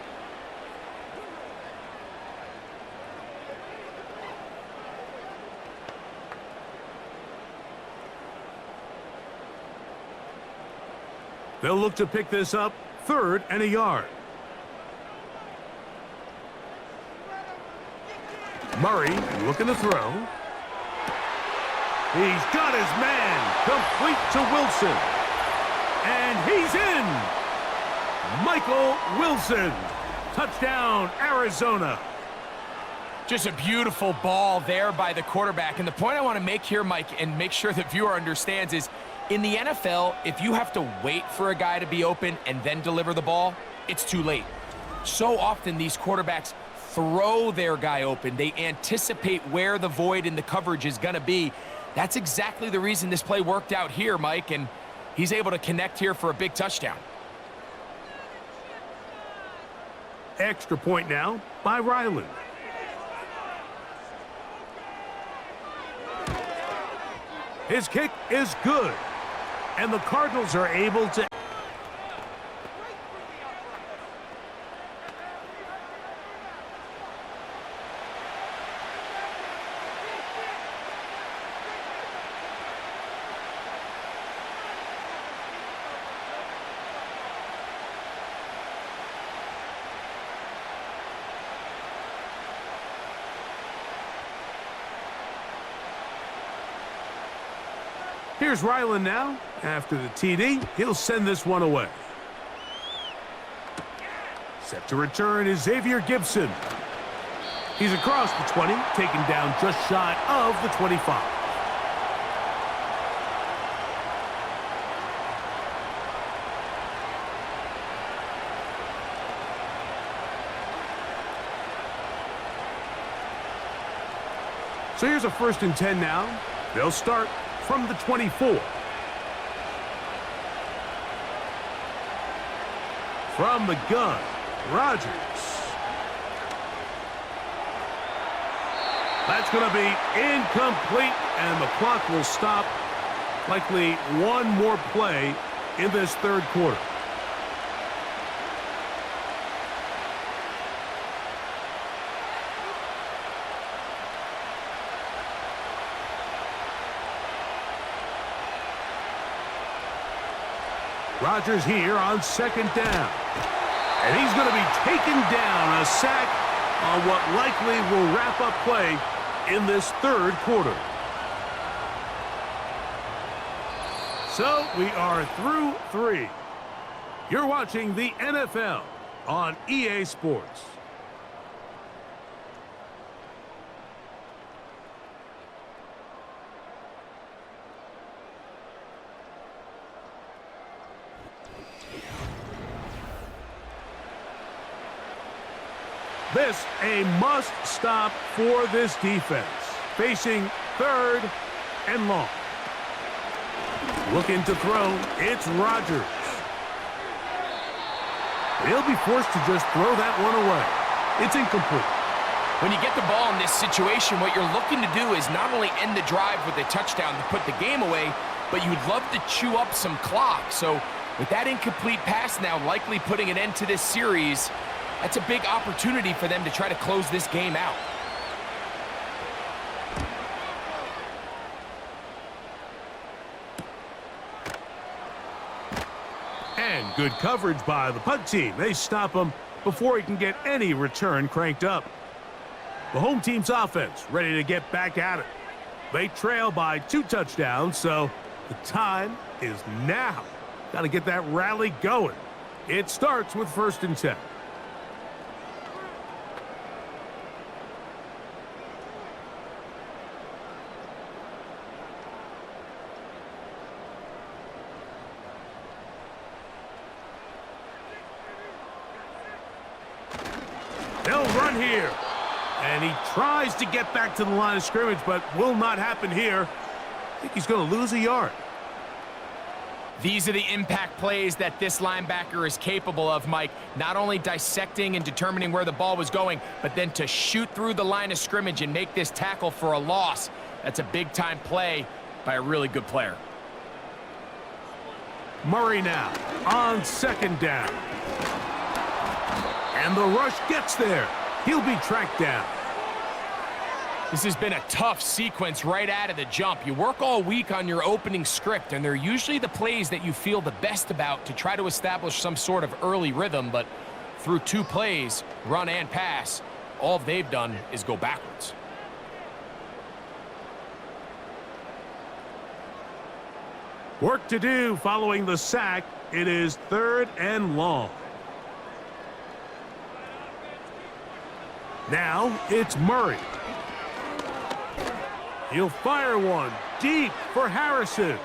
They'll look to pick this up, 3rd and a yard. Murray looking to throw. He's got his man, complete to Wilson. And he's in. Michael Wilson. Touchdown, Arizona. Just a beautiful ball there by the quarterback. And the point I want to make here, Mike, and make sure the viewer understands is, in the NFL, if you have to wait for a guy to be open and then deliver the ball, it's too late. So often these quarterbacks throw their guy open. They anticipate where the void in the coverage is going to be. That's exactly the reason this play worked out here, Mike, and he's able to connect here for a big touchdown. Extra point now by Ryland. His kick is good. And the Cardinals are able to... Here's Ryland now. After the TD, he'll send this one away. Set to return is Xavier Gibson. He's across the 20, taken down just shy of the 25. So here's a 1st and 10 now. They'll start from the 24. From the gun, Rodgers. That's going to be incomplete, and the clock will stop. Likely one more play in this 3rd quarter. Rodgers here on 2nd down. And he's going to be taken down, a sack on what likely will wrap up play in this 3rd quarter. So we are through 3. You're watching the NFL on EA Sports. This a must-stop for this defense. Facing 3rd and long. Looking to throw, it's Rodgers. He'll be forced to just throw that one away. It's incomplete. When you get the ball in this situation, what you're looking to do is not only end the drive with a touchdown to put the game away, but you'd love to chew up some clock. So with that incomplete pass now likely putting an end to this series, that's a big opportunity for them to try to close this game out. And good coverage by the punt team. They stop him before he can get any return cranked up. The home team's offense ready to get back at it. They trail by 2 touchdowns, so the time is now. Got to get that rally going. It starts with 1st and 10. They'll run here. And he tries to get back to the line of scrimmage, but will not happen here. I think he's going to lose a yard. These are the impact plays that this linebacker is capable of, Mike. Not only dissecting and determining where the ball was going, but then to shoot through the line of scrimmage and make this tackle for a loss. That's a big-time play by a really good player. Murray now on 2nd down. And the rush gets there. He'll be tracked down. This has been a tough sequence right out of the jump. You work all week on your opening script, and they're usually the plays that you feel the best about to try to establish some sort of early rhythm, but through 2 plays, run and pass, all they've done is go backwards. Work to do following the sack. It is 3rd and long. Now it's Murray. He'll fire one deep for Harrison.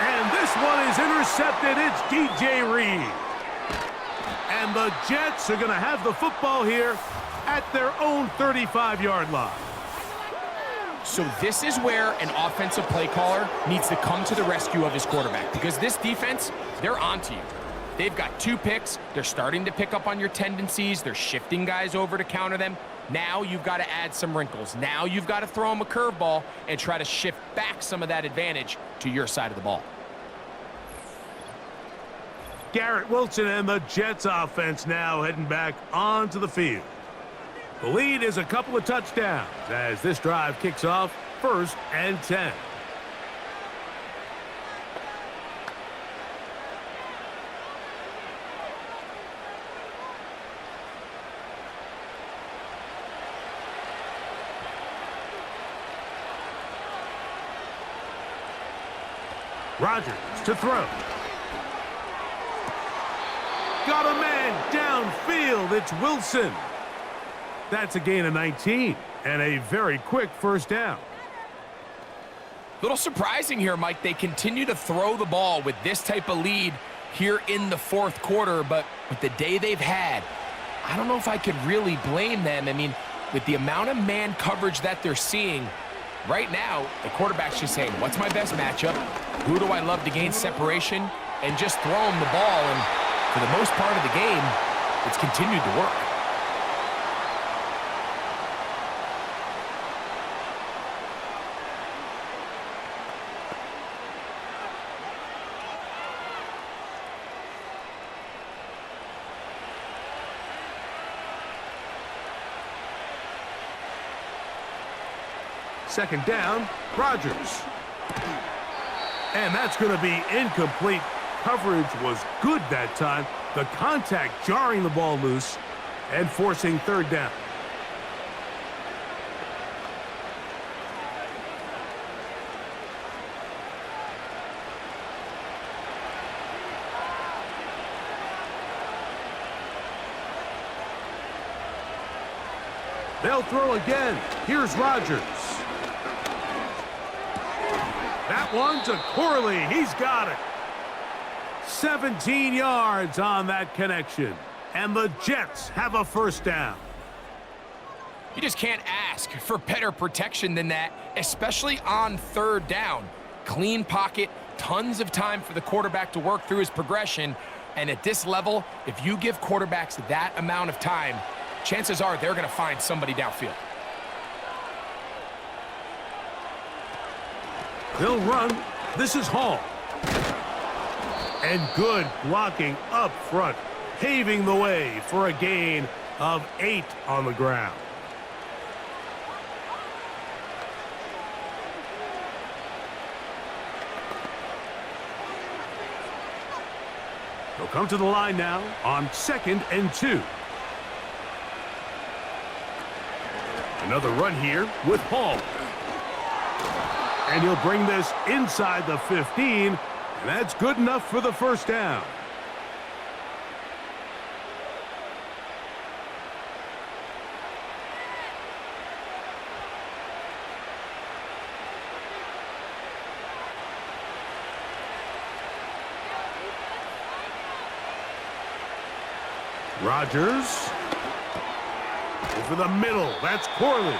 And this one is intercepted. It's DJ Reed. And the Jets are going to have the football here at their own 35-yard line. So this is where an offensive play caller needs to come to the rescue of his quarterback, because this defense, they're onto you. They've got 2 picks. They're starting to pick up on your tendencies. They're shifting guys over to counter them. Now you've got to add some wrinkles. Now you've got to throw them a curveball and try to shift back some of that advantage to your side of the ball. Garrett Wilson and the Jets offense now heading back onto the field. The lead is a couple of touchdowns as this drive kicks off 1st and 10. Rodgers to throw. Got a man downfield. It's Wilson. That's a gain of 19 and a very quick first down. Little surprising here, Mike. They continue to throw the ball with this type of lead here in the fourth quarter, but with the day they've had, I don't know if I could really blame them. I mean, with the amount of man coverage that they're seeing, right now, the quarterback's just saying, what's my best matchup? Who do I love to gain separation? And just throw him the ball, and for the most part of the game, it's continued to work. Second down, Rodgers. And that's going to be incomplete. Coverage was good that time. The contact jarring the ball loose and forcing third down. They'll throw again. Here's Rodgers. That one to Corley. He's got it. 17 yards on that connection. And the Jets have a first down. You just can't ask for better protection than that, especially on third down. Clean pocket, tons of time for the quarterback to work through his progression. And at this level, if you give quarterbacks that amount of time, chances are they're going to find somebody downfield. They'll run. This is Hall. And good blocking up front, paving the way for a gain of 8 on the ground. They'll come to the line now on 2nd and 2. Another run here with Hall. And he'll bring this inside the 15, and that's good enough for the first down. Rodgers. Over the middle, that's Corley.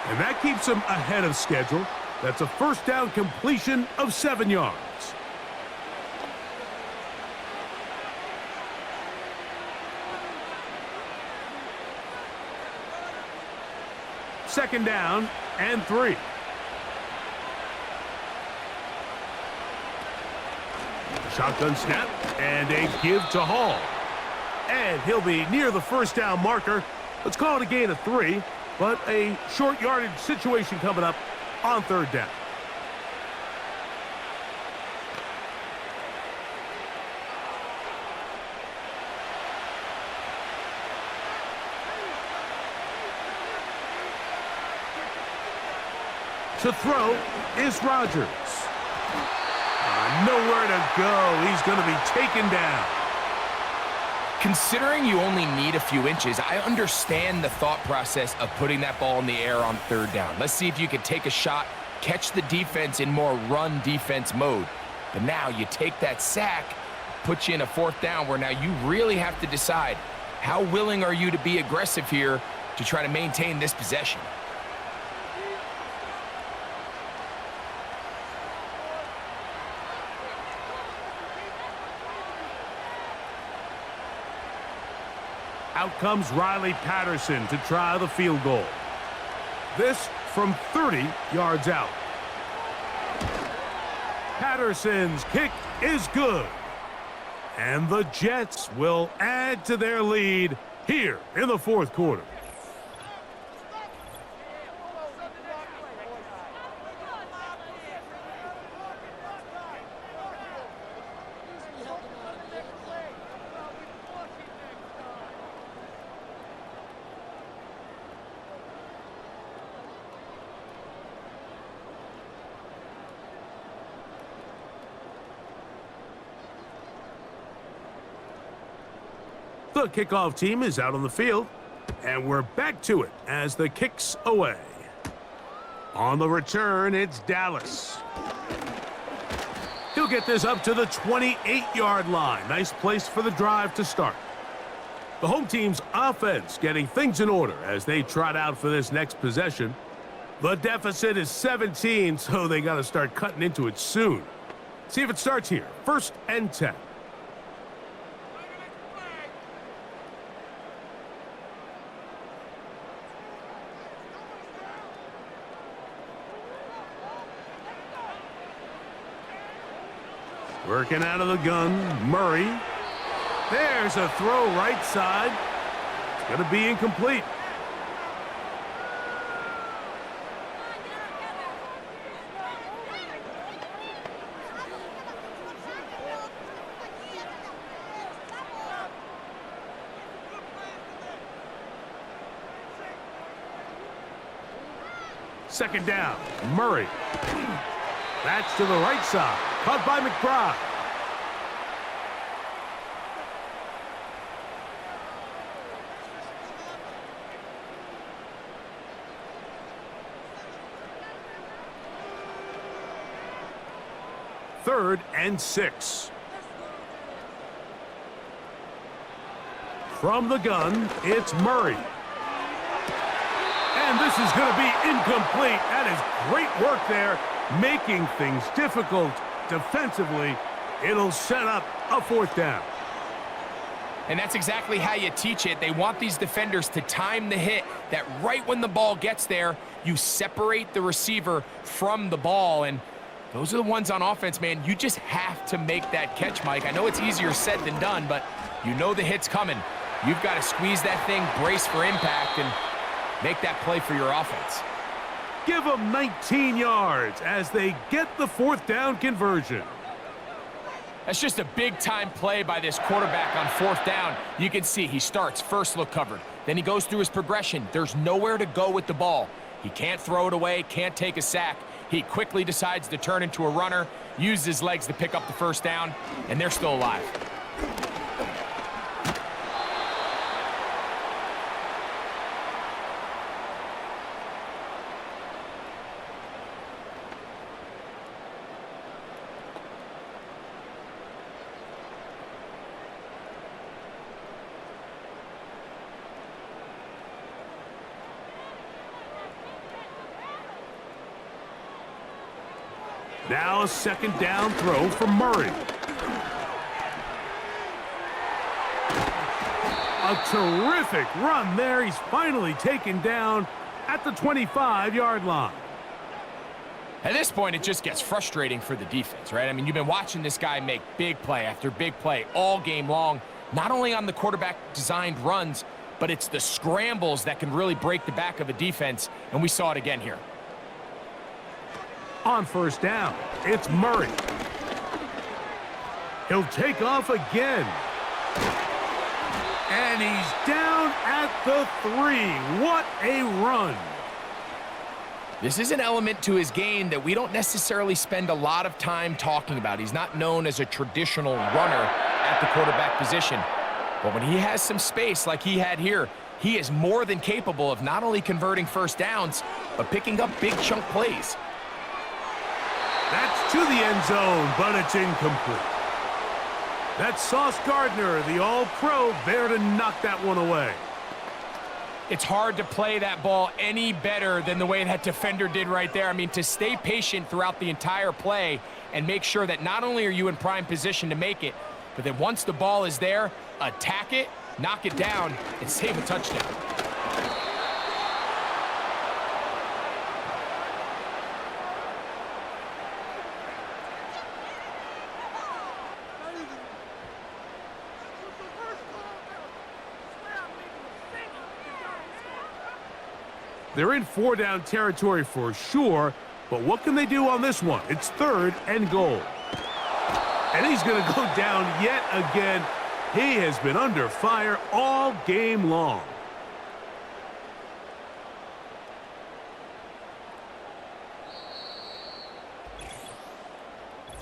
And that keeps him ahead of schedule. That's a first down completion of 7 yards. Second down and 3. Shotgun snap and a give to Hall. And he'll be near the first down marker. Let's call it a gain of 3, but a short yardage situation coming up on third down. To throw is Rodgers. Nowhere to go. He's going to be taken down. Considering you only need a few inches, I understand the thought process of putting that ball in the air on third down. Let's see if you can take a shot, catch the defense in more run defense mode. But now you take that sack, put you in a fourth down where now you really have to decide how willing are you to be aggressive here to try to maintain this possession. Out comes Riley Patterson to try the field goal. This from 30 yards out. Patterson's kick is good. And the Jets will add to their lead here in the fourth quarter. The kickoff team is out on the field, and we're back to it as the kick's away. On the return, it's Dallas. He'll get this up to the 28-yard line. Nice place for the drive to start. The home team's offense getting things in order as they trot out for this next possession. The deficit is 17, so they got to start cutting into it soon. See if it starts here. 1st and 10. Working out of the gun, Murray. There's a throw right side. It's going to be incomplete. Second down, Murray. That's to the right side. Caught by McBride. Third and 6. From the gun, it's Murray. And this is going to be incomplete. That is great work there, making things difficult defensively. It'll set up a 4th down. And that's exactly how you teach it. They want these defenders to time the hit, that right when the ball gets there, you separate the receiver from the ball. And those are the ones on offense, man. You just have to make that catch, Mike. I know it's easier said than done, but you know the hit's coming. You've got to squeeze that thing, brace for impact, and make that play for your offense. Give them 19 yards as they get the 4th down conversion. That's just a big-time play by this quarterback on 4th down. You can see he starts first look covered. Then he goes through his progression. There's nowhere to go with the ball. He can't throw it away, can't take a sack. He quickly decides to turn into a runner, uses his legs to pick up the 1st down, and they're still alive. Now a 2nd down throw for Murray. A terrific run there. He's finally taken down at the 25-yard line. At this point, it just gets frustrating for the defense, right? I mean, you've been watching this guy make big play after big play all game long, not only on the quarterback-designed runs, but it's the scrambles that can really break the back of a defense, and we saw it again here. On 1st down, it's Murray. He'll take off again. And he's down at the 3. What a run. This is an element to his game that we don't necessarily spend a lot of time talking about. He's not known as a traditional runner at the quarterback position. But when he has some space like he had here, he is more than capable of not only converting 1st downs, but picking up big chunk plays. That's to the end zone, but it's incomplete. That's Sauce Gardner, the All-Pro, there to knock that one away. It's hard to play that ball any better than the way that defender did right there. I mean, to stay patient throughout the entire play and make sure that not only are you in prime position to make it, but then once the ball is there, attack it, knock it down, and save a touchdown. They're in 4-down territory for sure, but what can they do on this one? It's 3rd and goal. And he's going to go down yet again. He has been under fire all game long.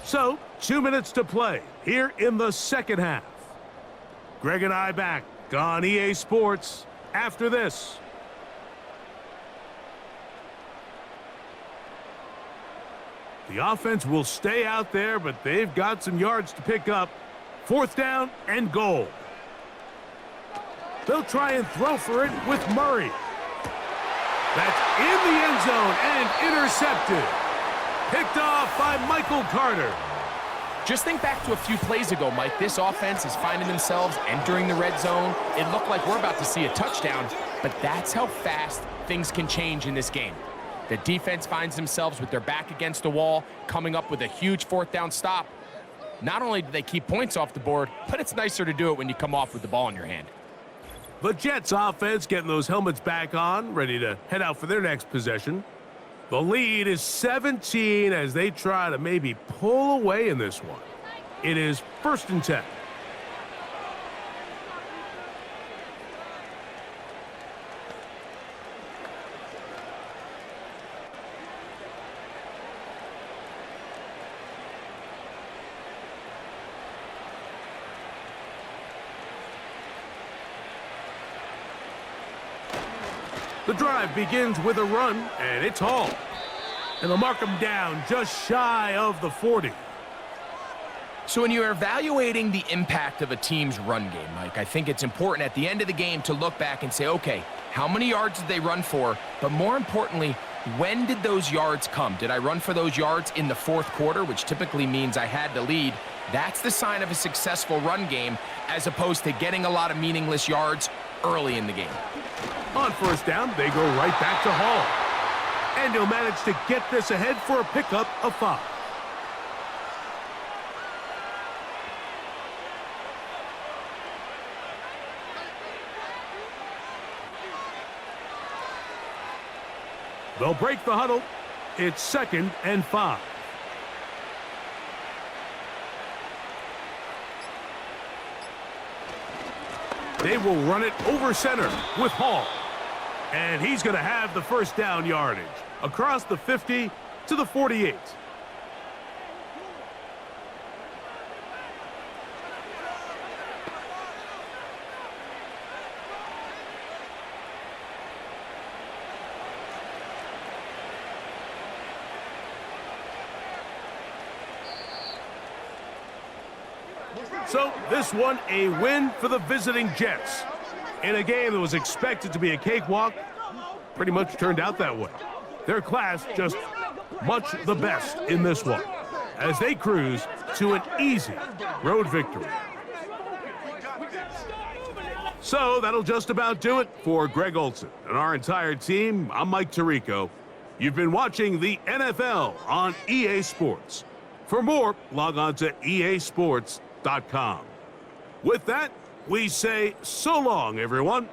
So, 2 minutes to play here in the 2nd half. Greg and I back on EA Sports after this. The offense will stay out there, but they've got some yards to pick up. 4th down and goal. They'll try and throw for it with Murray. That's in the end zone and intercepted. Picked off by Michael Carter. Just think back to a few plays ago, Mike. This offense is finding themselves entering the red zone. It looked like we're about to see a touchdown, but that's how fast things can change in this game. The defense finds themselves with their back against the wall, coming up with a huge 4th down stop. Not only do they keep points off the board, but it's nicer to do it when you come off with the ball in your hand. The Jets offense getting those helmets back on, ready to head out for their next possession. The lead is 17 as they try to maybe pull away in this one. It is 1st and 10. The drive begins with a run, and it's Hall. And they'll mark him down just shy of the 40. So when you're evaluating the impact of a team's run game, Mike, I think it's important at the end of the game to look back and say, okay, how many yards did they run for? But more importantly, when did those yards come? Did I run for those yards in the 4th quarter, which typically means I had to lead? That's the sign of a successful run game, as opposed to getting a lot of meaningless yards early in the game. On 1st down, they go right back to Hall. And he'll manage to get this ahead for a pickup of 5. They'll break the huddle. It's 2nd and 5. They will run it over center with Hall. And he's going to have the 1st down yardage across the 50 to the 48. So this one a win for the visiting Jets. In a game that was expected to be a cakewalk, pretty much turned out that way. Their class just much the best in this one as they cruise to an easy road victory. So that'll just about do it for Greg Olson and our entire team. I'm Mike Tirico. You've been watching the NFL on EA Sports. For more, log on to easports.com. With that, we say so long, everyone.